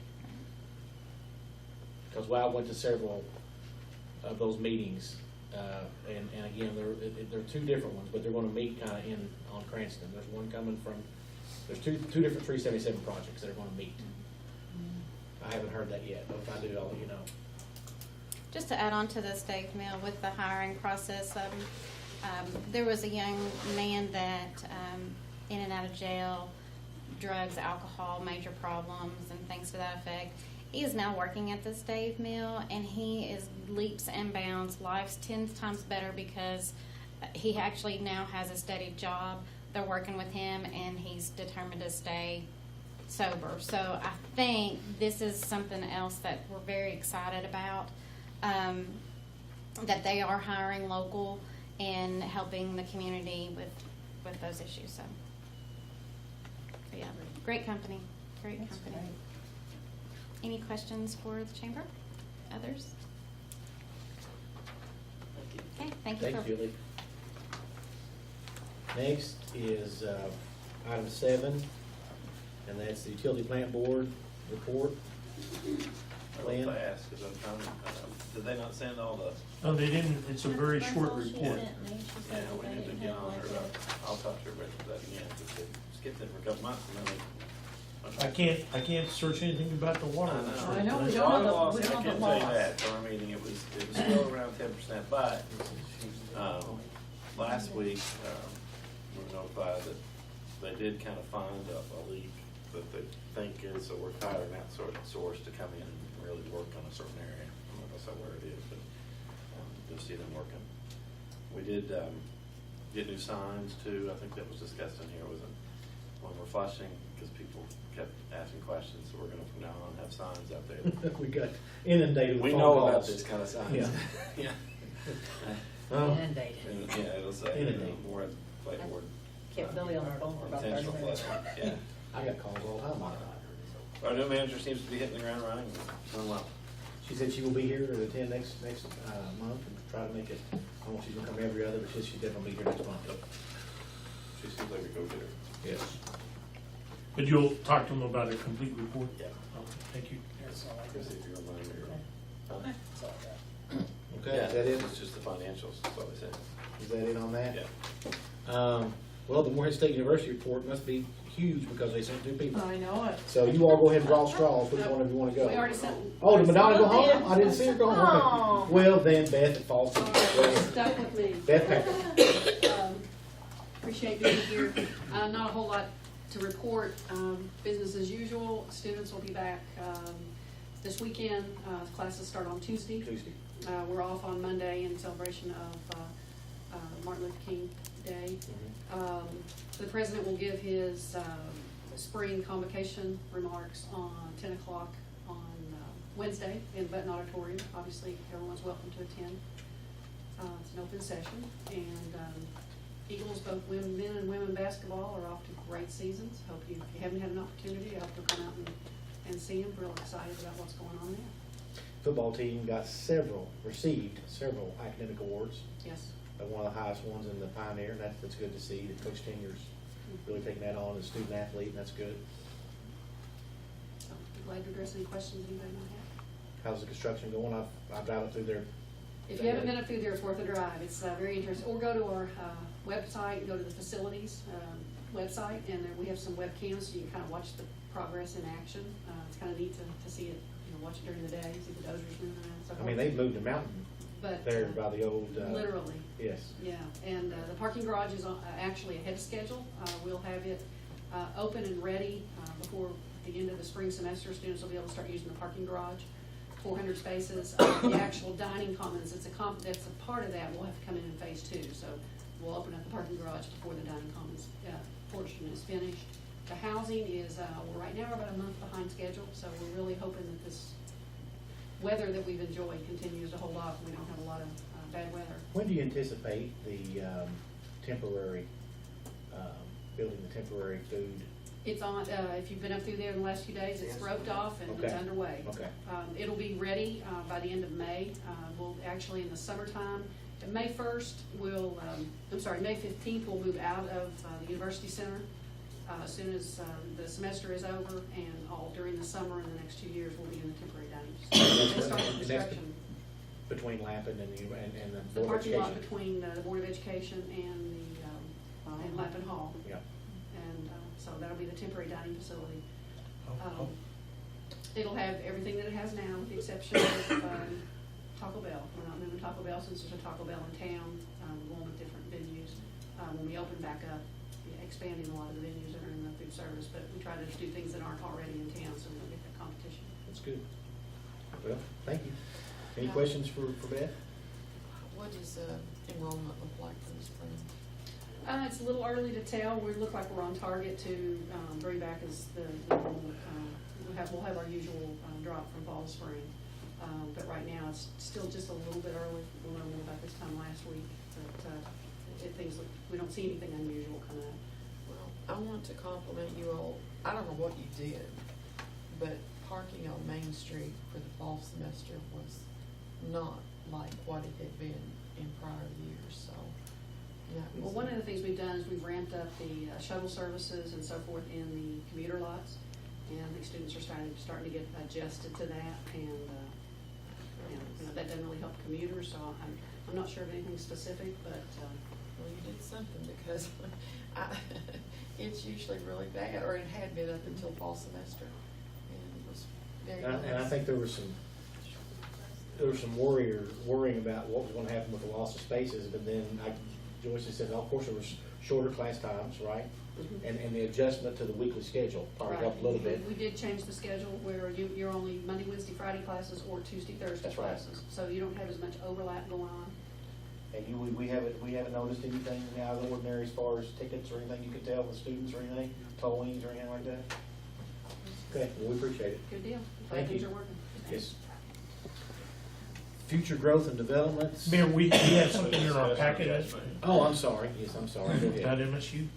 Because I went to several of those meetings, and again, they're 2 different ones, but they're going to meet kind of on Cranston. There's one coming from, there's two different 377 projects that are going to meet. I haven't heard that yet, but if I do, I'll let you know. Just to add on to the stave mill with the hiring process, there was a young man that in and out of jail, drugs, alcohol, major problems, and things to that effect. He is now working at the stave mill, and he is leaps and bounds. Life's 10 times better because he actually now has a steady job. They're working with him, and he's determined to stay sober. So I think this is something else that we're very excited about, that they are hiring local and helping the community with those issues. So yeah, great company, great company. Great. Any questions for the chamber? Others? Okay, thank you. Thank you, Julie. Next is item 7, and that's the utility plant board report. I'd like to ask, because I'm trying to, did they not send all the? No, they didn't. It's a very That's short all she report. sent me. She Yeah, said that we they need to didn't get have on her. one. I'll talk to her about that again, because they skipped it for a couple months, and then I can't search anything about the water. I know. I know, we The don't water know the- loss, we I don't know can the tell you loss. that, for our meeting, it was still around 10%, but, last week, we were notified that they did kind of find a leak that they think is, so we're hiring that sort of source to come in and really work on a certain area. I'm not gonna say where it is, but, you'll see them working. We did, get new signs too, I think that was discussed in here, wasn't it? When we're flushing, because people kept asking questions, so we're gonna from now on have signs out there. We got inundated with We phone know calls. about this kind of signs. Yeah. Yeah. Inundated. Yeah, it'll say, Inundated. more, like, more. Kept Billy on the phone for about 30 Intentional minutes. flooding, yeah. I got calls all the time on it. Our new manager seems to be hitting the ground running, doing well. She said she will be here to attend next month and try to make it, I don't know if she's gonna come every other, but she's definitely be here next month. She seems like a go-getter. Yes. But you'll talk to them about a complete report? Yeah. Okay, thank you. That's all I Because if you remind me, Okay, that's all I got. Okay, yeah, is that it? it's just the financials, that's all they said. Is that it on that? Yeah. Well, the Morehead State University report must be huge because they sent 2 people. I know it. So you all go ahead and draw straws, which one of you wanna go? We already sent. Oh, did Madonna go home? I didn't see her go home. Oh. Okay. Well, then Beth, it falls to you. Go ahead. Stuck with me. Beth Packer. Appreciate being here. Not a whole lot to report. Business as usual. Students will be back this weekend. Classes start on Tuesday. Tuesday. We're off on Monday in celebration of Martin Luther King Day. The president will give his spring convocation remarks on 10 o'clock on Wednesday in Button Auditorium. Obviously, everyone's welcome to attend. It's an open session, and Eagles, both men and women basketball, are off to great seasons. Hope if you haven't had an opportunity, I hope you'll come out and see them. Real excited about what's going on there. Football team received several academic awards. Yes. One of the highest ones in the Pioneer, and that's good to see. That Coach Tenier's really taking that on as a student athlete, and that's good. So, be glad to address any questions anybody might have. How's the construction going? I've driven up through there. If you haven't been up through there, it's worth a drive. It's very interesting. Or go to our website, go to the facilities website, and there we have some webcams so you can kind of watch the progress in action. It's kind of neat to see it, watch it during the day, see the dozers moving around and so I forth. mean, they've moved the mountain But, there by the old. literally. Yes. Yeah, and the parking garage is actually ahead of schedule. We'll have it open and ready before the end of the spring semester. Students will be able to start using the parking garage. 400 spaces. The actual dining commons, that's a part of that, will have to come in phase 2. So we'll open up the parking garage before the dining commons portion is finished. The housing is, right now we're about a month behind schedule, so we're really hoping that this weather that we've enjoyed continues to hold off and we don't have a lot of bad weather. When do you anticipate the temporary, building the temporary food? It's on, if you've been up through there in the last few days, it's roped off and it's Okay. underway. Okay. It'll be ready by the end of May. We'll actually, in the summertime, May 1st, May 15th, we'll move out of the University Center. As soon as the semester is over, and all during the summer and the next 2 years, we'll be in the temporary dining facility. They start the And that's construction. Between Lappin and the The Board of parking lot Education? between the Board of Education and and Lappin Hall. Yeah. And so that'll be the temporary dining facility. It'll have everything that it has now, with the exception of Taco Bell. We're not moving Taco Bell since there's a Taco Bell in town. We're going with different venues. When we open back up, expanding a lot of the venues that are in the food service, but we try to do things that aren't already in town so we don't get that competition. That's good. Well, thank you. Any questions for Beth? What does enrollment look like for the spring? It's a little early to tell. We look like we're on target to bring back as the enrollment. We'll have our usual drop from fall to spring. But right now, it's still just a little bit early. We learned more about this time last week. But we don't see anything unusual coming up. Well, I want to compliment you all. I don't know what you did, but parking on Main Street for the fall semester was not like what it had been in prior years, so. Yeah, Well, one of the things we've done is we've ramped up the shuttle services and so forth in the commuter lots. And I think students are starting to get adjusted to that, and that doesn't really help commuters. So I'm not sure of anything specific, but well, you did something, because it's usually really bad, or it had been up until fall semester, and it was very nice. And I think there was some worrying about what was gonna happen with the loss of spaces, but then Joyce had said, of course, there was shorter class times, right? And the adjustment to the weekly schedule probably Right. helped a little bit. We did change the schedule where you're only Monday, Wednesday, Friday classes, or Tuesday, Thursday That's right. classes. So you don't have as much overlap going on. And we haven't noticed anything out of the ordinary as far as tickets or anything you can tell with students or anything, towings or anything like that? Okay, well, we appreciate it. Good deal. Thank Things you. are working. Yes. Future growth and developments. Mayor, we have something in our packet Oh, I'm sorry. Yes, I'm sorry. Go about ahead. MSU.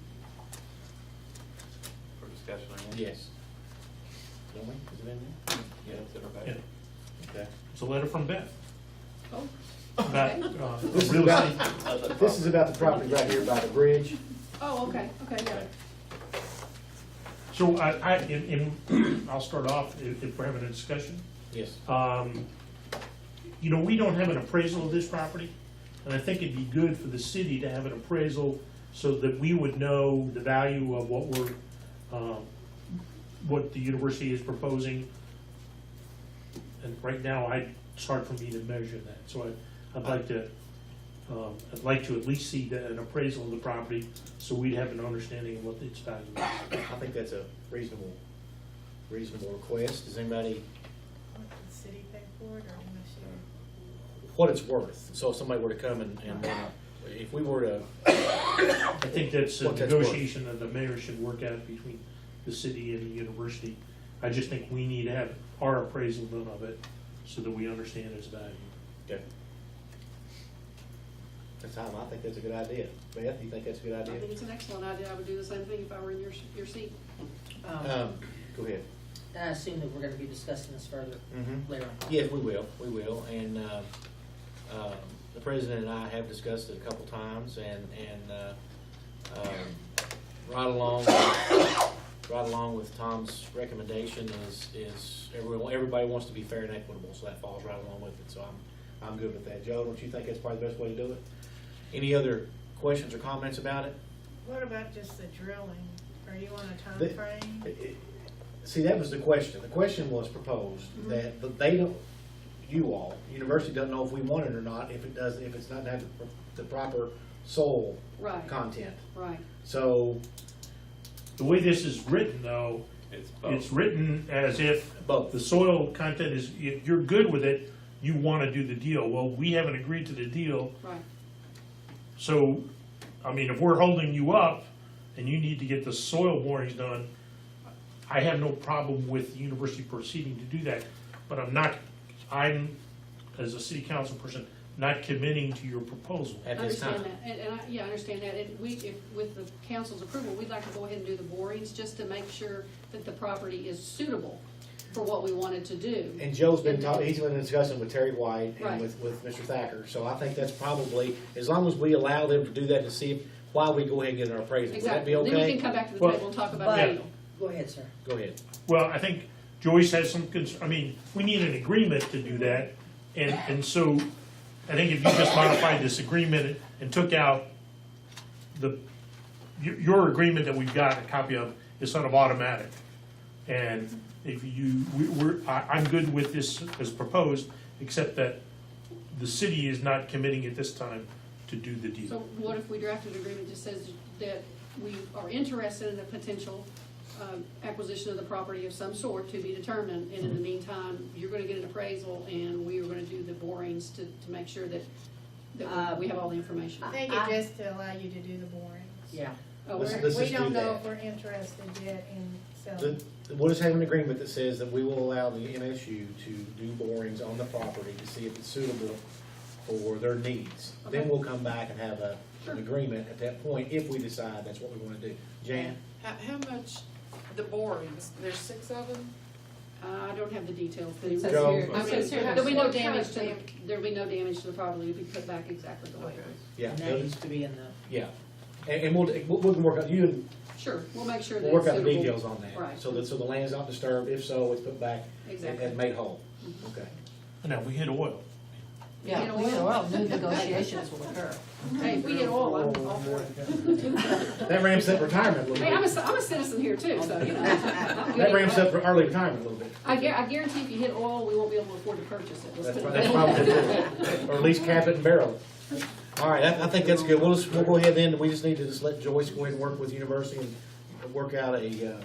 For discussion, I guess. Yes. Don't we? Is it in there? Yeah, it's in our Yeah. packet. Okay. It's a letter from Beth Oh, about okay. This is real about, estate. this is about the property right here by the bridge. Oh, okay, yeah. So I'll start off if we're having a discussion. Yes. You know, we don't have an appraisal of this property, and I think it'd be good for the city to have an appraisal so that we would know the value of what the university is proposing. And right now, it's hard for me to measure that, so I'd like to at least see an appraisal of the property, so we'd have an understanding of what its value is. I think that's a reasonable request. Does anybody, The city pay for it, or MSU? what it's worth? So if somebody were to come and if we were to, I think that's a What that's worth. negotiation that the mayor should work out between the city and the university. I just think we need to have our appraisal done of it so that we understand its value. okay. That's time, I think that's a good idea. Beth, you think that's a good I idea? think it's an excellent idea. I would do the same thing if I were in your seat. Go ahead. And I assume that we're gonna be discussing this further Mm-hmm. later on. Yes, we will, and the president and I have discussed it a couple times, and right along with Tom's recommendation is everybody wants to be fair and equitable, so that falls right along with it, so I'm good with that. Joe, don't you think that's probably the best way to do it? Any other questions or comments about it? What about just the drilling? Are you on a The- time frame? See, that was the question. The question was proposed that they don't, university doesn't know if we want it or not, if it's not have the proper soil Right, content. right. So, The way this is written, though, It's both. it's written as if Both. the soil content is, if you're good with it, you want to do the deal. Well, we haven't agreed to the deal, Right. so, I mean, if we're holding you up and you need to get the soil borings done, I have no problem with the university proceeding to do that, but I'm, as a city council person, not committing to your proposal. at I this time. understand that, and I understand that, and if, with the council's approval, we'd like to go ahead and do the borings, just to make sure that the property is suitable for what we wanted to do. And Joe's been talking, he's been discussing with Terry White Right. and with Mr. Thacker, so I think that's probably, as long as we allow them to do that to see why we go ahead and get our appraisal, would that Exactly, be then we okay? can come back to the Well, table and talk about the But, deal. go ahead, sir. Go ahead. Well, I think Joyce has some, we need an agreement to do that, and so, I think if you just modified this agreement and took out your agreement that we've got a copy of is sort of automatic. And if I'm good with this as proposed, except that the city is not committing at this time to do the So deal. what if we drafted an agreement that says that we are interested in a potential acquisition of the property of some sort to be determined, and in the meantime, you're gonna get an appraisal, and we are gonna do the borings to make sure that we have all the information. I think it just to allow you to do the borings. Yeah. Oh, Let's- we're- let's We just don't do know that. if we're interested yet in selling. We'll just have an agreement that says that we will allow the MSU to do borings on the property to see if it's suitable for their needs. Then Okay. we'll come back and have an agreement at that point, if we decide that's what we wanna do. Jan? How much, the borings, there's 6 of them? I don't have the details. but It says Joe. here- I it mean, says here there'll be no What kind damage of to, there'll be no damage to the property, it'll be put back exactly the way it was. Yeah, And that needs to be in the, yeah. And we can work on, Sure, we'll make sure that we'll work it's out the suitable. details on that. Right. So the land's not disturbed, if so, it's put back Exactly. and made whole. Okay. Now, we hit oil. Yeah, You we know, get oil, new negotiations will occur. Hey, if we get oil, I'm all for it. That ramps up retirement a little Hey, I'm bit. a citizen here too, so, you know. That ramps up early retirement a little bit. I guarantee if you hit oil, we won't be able to afford to purchase it. That's probably it. Or at least cap it and barrel it. All right, I think that's good. We'll go ahead then. We just need to just let Joyce go ahead and work with the university and work out an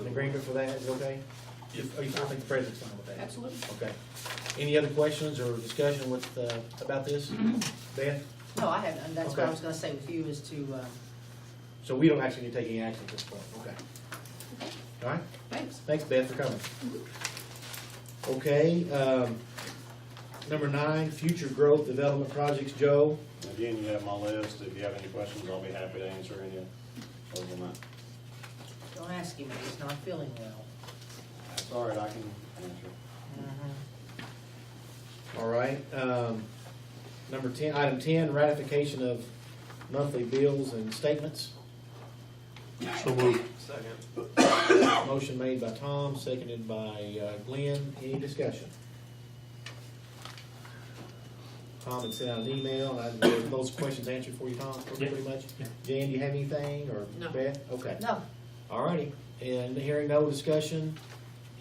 agreement for that. Is it okay? I think the president's fine with that. Absolutely. Okay. Any other questions or discussion with, about this? Beth? No, I haven't, and that's what I Okay. was gonna say with you is to, So we don't actually need to take any action at this point. Okay. All right? Thanks. Thanks, Beth, for coming. Okay, number 9, future growth development projects. Joe? Again, you have my list. If you have any questions, I'll be happy to answer any other than that. don't ask him if he's not feeling well. That's all right, I can answer. All right. Number 10, item 10, ratification of monthly bills and statements. So moved. Motion made by Tom, seconded by Glenn. Any discussion? Tom had sent out an email, and I had those questions answered for you, Tom, Yeah. pretty much? Yeah. Jan, do you have anything, or No. Beth? Okay. No, All righty. And hearing no discussion,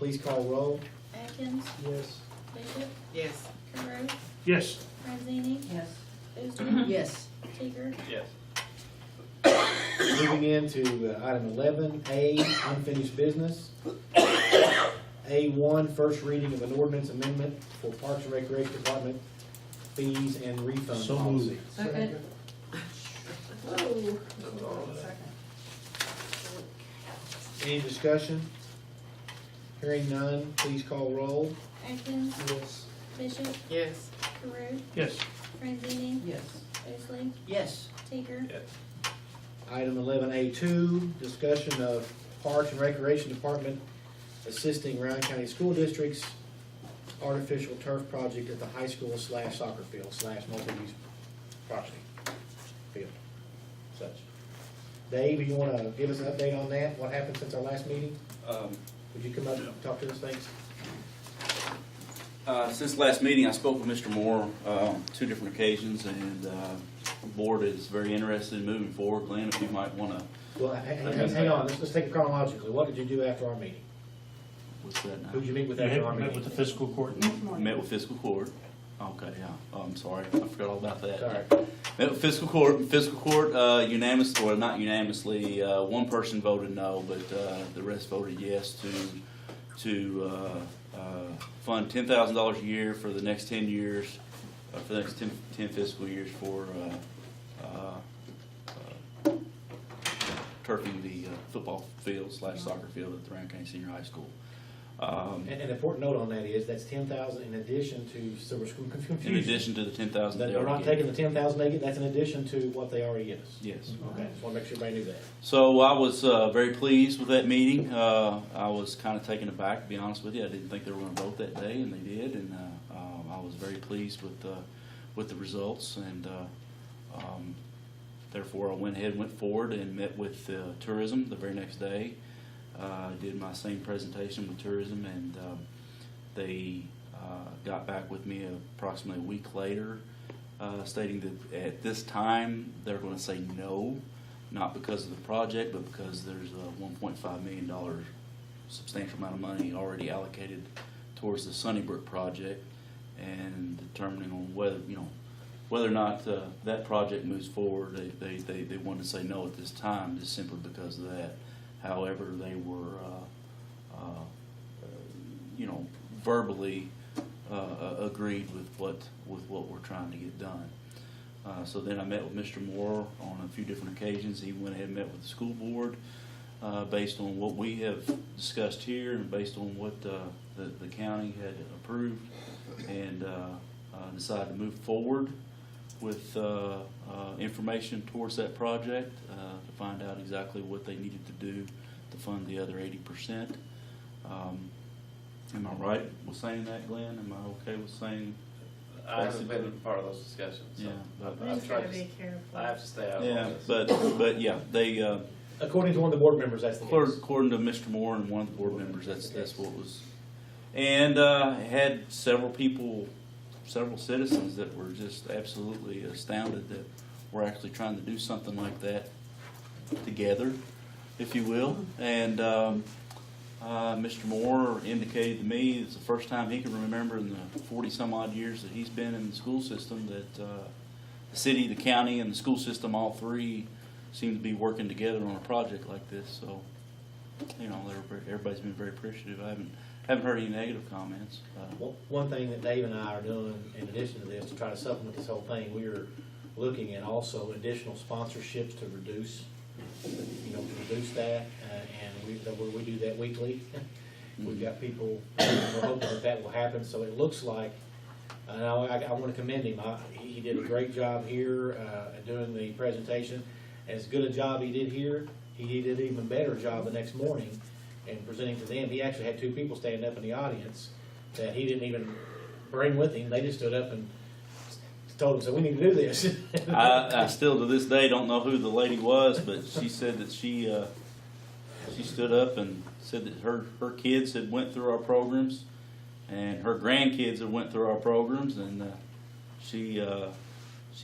please call roll. Atkins, Yes. Bishop, Yes. Carew, Yes. Franzini, Yes. Boozley, yes, Seeger, Yes. Moving into item 11A, unfinished business. A1, first reading of an ordinance amendment for Parks and Recreation Department fees and refund So policy. moved. Second. Any discussion? Hearing none, please call roll. Atkins, Yes. Bishop, Yes. Carew, Yes. Franzini, Yes. Boozley, yes, Seeger, Item 11A2, discussion of Parks and Recreation Department assisting Round County School District's artificial turf project at the high school / soccer field / multi-use property field, such. Dave, you want to give us an update on that? What happened since our last meeting? Would you come up and talk to us, thanks? Since last meeting, I spoke with Mr. Moore 2 different occasions, and the board is very interested in moving forward. Glenn, if you might want to, Well, hang on, let's take it chronologically. What did you do after our meeting? what's that now? Who'd you meet with You after our met meeting? with the fiscal court. Met with fiscal court. Okay, yeah, I'm sorry, I forgot all about that. Sorry. Met with fiscal court unanimously, or not unanimously, one person voted no, but the rest voted yes to fund $10,000 a year for the next 10 years, for the next 10 fiscal years for turfing the football field / soccer field at the Round County Senior High School. And an important note on that is, that's 10,000 in addition to, so we're confusion. In addition to the 10,000 That they they're not already taking gave. the 10,000 they get, that's in addition to what they already get us. Yes. Okay, just want to make sure everybody knew that. So I was very pleased with that meeting. I was kind of taken aback, to be honest with you. I didn't think they were going to vote that day, and they did. And I was very pleased with the results. And therefore, I went ahead and went forward and met with tourism the very next day. I did my same presentation with tourism, and they got back with me approximately a week later, stating that at this time they're going to say no, not because of the project, but because there's a $1.5 million substantial amount of money already allocated towards the Sunnybrook project, and determining on whether or not that project moves forward, they wanted to say no at this time, just simply because of that. However, they were, verbally agreed with what we're trying to get done. So then I met with Mr. Moore on a few different occasions. He went ahead and met with the school board based on what we have discussed here and based on what the county had approved, and decided to move forward with information towards that project to find out exactly what they needed to do to fund the other 80%. Am I right with saying that, Glenn? Am I okay with saying? I haven't been part of those discussions, so Yeah, but, I've tried to, I have to stay out of yeah, this. but yeah, they, According to one of the board members, that's the case. according to Mr. Moore and one of the board members, that's what was. And had several people, several citizens that were just absolutely astounded that we're actually trying to do something like that together, if you will. And Mr. Moore indicated to me it's the first time he can remember in the 40-some-odd years that he's been in the school system that the city, the county, and the school system, all three, seem to be working together on a project like this. So, you know, everybody's been very appreciative. I haven't heard any negative comments. One thing that Dave and I are doing in addition to this to try to supplement this whole thing, we are looking at also additional sponsorships to reduce that, and we do that weekly. We've got people, we're hoping that will happen, so it looks like, and I want to commend him. He did a great job here at doing the presentation. As good a job he did here, he did an even better job the next morning in presenting to them. He actually had two people stand up in the audience that he didn't even bring with him. They just stood up and told him, so we need to do this. I still to this day don't know who the lady was, but she said that she stood up and said that her kids had went through our programs, and her grandkids had went through our programs, and she'd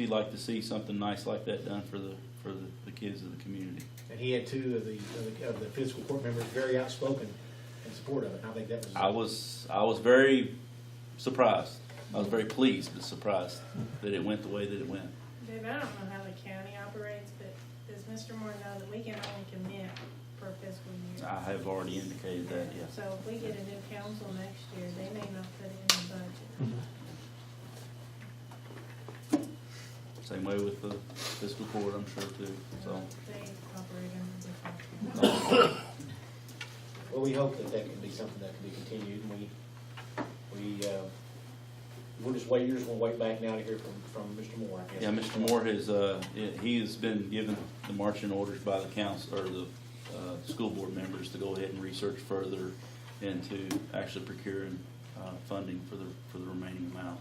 like to see something nice like that done for the kids of the community. And he had two of the fiscal court members very outspoken in support of it. I think that was. I was very surprised. I was very pleased but surprised that it went the way that it went. Dave, I don't know how the county operates, but does Mr. Moore know that we can only commit per fiscal year? I have already indicated that, yes. So if we get a new council next year, they may not put it in the budget. Same way with the fiscal court, I'm sure too. So. They operate under different. Well, we hope that can be something that can be continued. We'll just wait. You're just going to wait back now to hear from Mr. Moore, I guess. Yeah, Mr. Moore he has been given the marching orders by the council or the school board members to go ahead and research further into actually procuring funding for the remaining amount.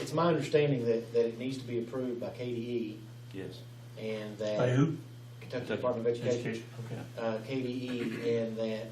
It's my understanding that it needs to be approved by KDE. Yes. And that. By who? Kentucky Department of Education. Okay. KDE, and that